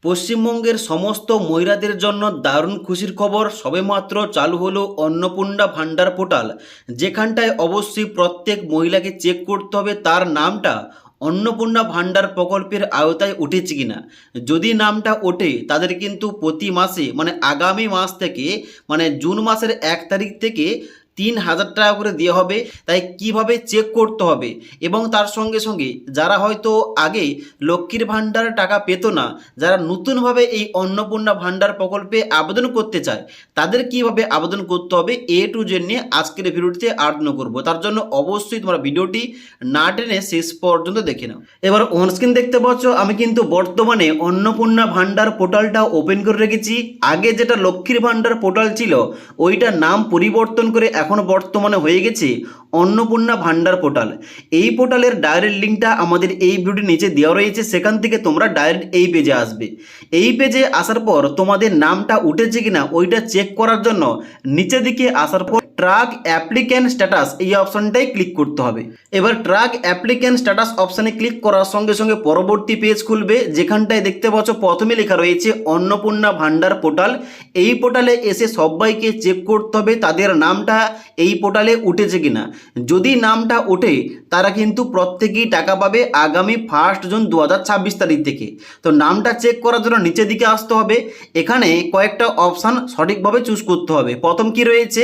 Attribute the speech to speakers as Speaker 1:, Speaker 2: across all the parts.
Speaker 1: পশ্চিমবঙ্গের সমস্ত মহিলাদের জন্য দারুণ খুশির খবর। সবেমাত্র চালু হলো অন্নপূর্ণা ভান্ডার পোর্টাল, যেখানটায় অবশ্যই প্রত্যেক মহিলাকে চেক করতে হবে তার নামটা অন্নপূর্ণা ভান্ডার প্রকল্পের আওতায় উঠেছে কিনা। যদি নামটা ওঠে তাদের কিন্তু প্রতি মাসে আগামী মাস থেকে জুন মাসের 1 তারিখ থেকে 3,000 টাকা করে দেওয়া হবে। তাই কিভাবে চেক করতে হবে এবং তার সঙ্গে সঙ্গে যারা হয়তো আগে লক্ষ্মীর ভাণ্ডার টাকা পেত না, যারা নতুনভাবে এই অন্নপূর্ণা ভাণ্ডার প্রকল্পে আবেদন করতে চায় তাদের কিভাবে আবেদন করতে হবে A to Z নিয়ে আজকের ভিডিওটিতে আলোচনা করব। তার জন্য অবশ্যই তোমরা ভিডিওটি না টেনে শেষ পর্যন্ত দেখে নাও। এবার অনস্ক্রিন দেখতে পাচ্ছ আমি কিন্তু বর্তমানে অন্নপূর্ণা ভাণ্ডার পোর্টালটা ওপেন করে রেখেছি। আগে যেটা লক্ষ্মীর ভাণ্ডার পোর্টাল ছিল ওইটার নাম পরিবর্তন করে এখন বর্তমানে হয়ে গেছে অন্নপূর্ণা ভান্ডার পোর্টাল। এই পোর্টালের ডাইরেক্ট লিঙ্কটা আমাদের এই ভিডিওর নিচে দেওয়া রয়েছে, সেখান থেকে তোমরা ডাইরেক্ট এই পেজে আসবে। এই পেজে আসার পর তোমাদের নামটা উঠেছে কিনা ওইটা চেক করার জন্য নিচের দিকে আসার পর ট্র্যাক অ্যাপ্লিক্যান্ট স্ট্যাটাস এই অপশনটাই ক্লিক করতে হবে। এবার ট্র্যাক অ্যাপ্লিক্যান্ট স্ট্যাটাস অপশানে ক্লিক করার সঙ্গে সঙ্গে পরবর্তী পেজ খুলবে, যেখানটায় দেখতে পাচ্ছ প্রথমে লেখা রয়েছে অন্নপূর্ণা ভান্ডার পোর্টাল। এই পোর্টালে এসে সবাইকে চেক করতে হবে তাদের নামটা এই পোর্টালে উঠেছে কিনা। যদি নামটা ওঠে তারা কিন্তু প্রত্যেকেই টাকা পাবে আগামী 1 জুন 2026 তারিখ থেকে। তো নামটা চেক করার জন্য নিচের দিকে আসতে হবে। এখানে কয়েকটা অপশান সঠিকভাবে চুজ করতে হবে। প্রথম কি রয়েছে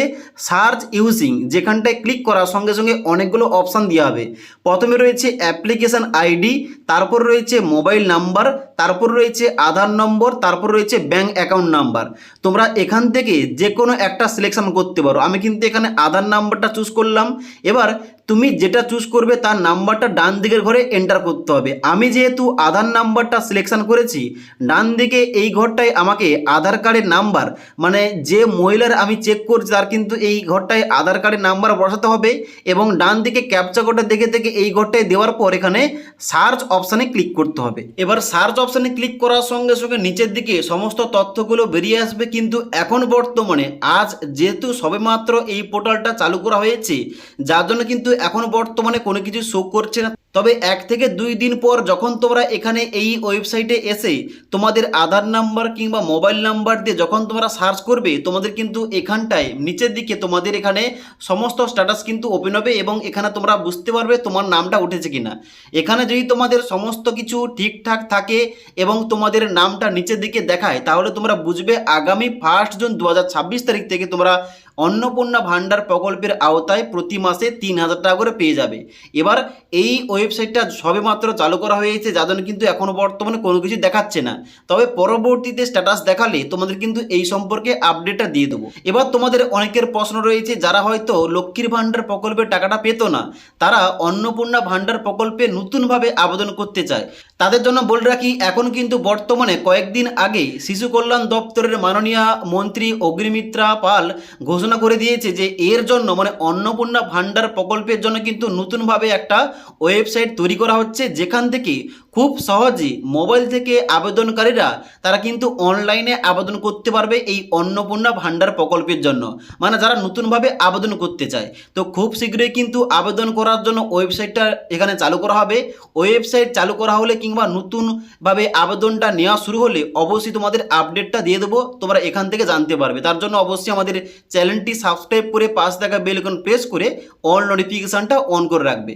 Speaker 1: সার্চ ইউজিং, যেখানটায় ক্লিক করার সঙ্গে সঙ্গে অনেকগুলো অপশান দেওয়া হবে। প্রথমে রয়েছে অ্যাপ্লিকেশান আইডি, তারপর রয়েছে মোবাইল নাম্বার, তারপর রয়েছে আধার নম্বর, তারপর রয়েছে ব্যাঙ্ক অ্যাকাউন্ট নাম্বার। তোমরা এখান থেকে যে কোনো একটা সিলেকশন করতে পারো। আমি কিন্তু এখানে আধার নাম্বারটা চুজ করলাম। এবার তুমি যেটা চুজ করবে তার নাম্বারটা ডান দিকের ঘরে এন্টার করতে হবে। আমি যেহেতু আধার নাম্বারটা সিলেকশন করেছি, ডান দিকে এই ঘরটায় আমাকে আধার কার্ডের নাম্বার যে মহিলার আমি চেক করছি তার কিন্তু এই ঘরটায় আধার কার্ডের নাম্বার বসাতে হবে এবং ডান দিকে ক্যাপচা কোডটা দেখে থেকে এই ঘরটায় দেওয়ার পর এখানে সার্চ অপশানে ক্লিক করতে হবে। এবার সার্চ অপশানে ক্লিক করার সঙ্গে সঙ্গে নিচের দিকে সমস্ত তথ্যগুলো বেরিয়ে আসবে। কিন্তু এখন বর্তমানে আজ যেহেতু সবেমাত্র এই পোর্টালটা চালু করা হয়েছে, যার জন্য কিন্তু এখন বর্তমানে কোনো কিছু শো করছে না। তবে 1 থেকে 2 দিন পর যখন তোমরা এখানে এই ওয়েবসাইটে এসে তোমাদের আধার নাম্বার কিংবা মোবাইল নাম্বার দিয়ে যখন তোমরা সার্চ করবে, তোমাদের কিন্তু এখানটায় নিচের দিকে তোমাদের এখানে সমস্ত স্ট্যাটাস কিন্তু ওপেন হবে এবং এখানে তোমরা বুঝতে পারবে তোমার নামটা উঠেছে কিনা। এখানে যদি তোমাদের সমস্ত কিছু ঠিকঠাক থাকে এবং তোমাদের নামটা নিচের দিকে দেখায়, তাহলে তোমরা বুঝবে আগামী 1 জুন 2026 তারিখ থেকে তোমরা অন্নপূর্ণা ভান্ডার প্রকল্পের আওতায় প্রতি মাসে 3,000 টাকা করে পেয়ে যাবে। এবার এই ওয়েবসাইটটা সবেমাত্র চালু করা হয়েছে, যার জন্য কিন্তু এখনও বর্তমানে কোনো কিছু দেখাচ্ছে না। তবে পরবর্তীতে স্ট্যাটাস দেখালে তোমাদের কিন্তু এই সম্পর্কে আপডেটটা দিয়ে দেবো। এবার তোমাদের অনেকের প্রশ্ন রয়েছে, যারা হয়তো লক্ষ্মীর ভান্ডার প্রকল্পের টাকাটা পেত না, তারা অন্নপূর্ণা ভান্ডার প্রকল্পে নতুনভাবে আবেদন করতে চায়। তাদের জন্য বলে রাখি, এখন কিন্তু বর্তমানে কয়েকদিন আগে শিশু কল্যাণ দপ্তরের মাননীয় মন্ত্রী অগ্নিমিত্রা পাল ঘোষণা করে দিয়েছে যে এর জন্য অন্নপূর্ণা ভান্ডার প্রকল্পের জন্য কিন্তু নতুনভাবে একটা ওয়েবসাইট তৈরি করা হচ্ছে, যেখান থেকে খুব সহজে মোবাইল থেকে আবেদনকারীরা তারা কিন্তু অনলাইনে আবেদন করতে পারবে এই অন্নপূর্ণা ভান্ডার প্রকল্পের জন্য। যারা নতুনভাবে আবেদন করতে চায়, তো খুব শীঘ্রই কিন্তু আবেদন করার জন্য ওয়েবসাইটটা এখানে চালু করা হবে। ওয়েবসাইট চালু করা হলে কিংবা নতুনভাবে আবেদনটা নেওয়া শুরু হলে অবশ্যই তোমাদের আপডেটটা দিয়ে দেবো, তোমরা এখান থেকে জানতে পারবে। তার জন্য অবশ্যই আমাদের চ্যানেলটি সাবস্ক্রাইব করে পাশে থাকা বেল আইকন প্রেস করে অল নোটিফিকেশানটা অন করে রাখবে।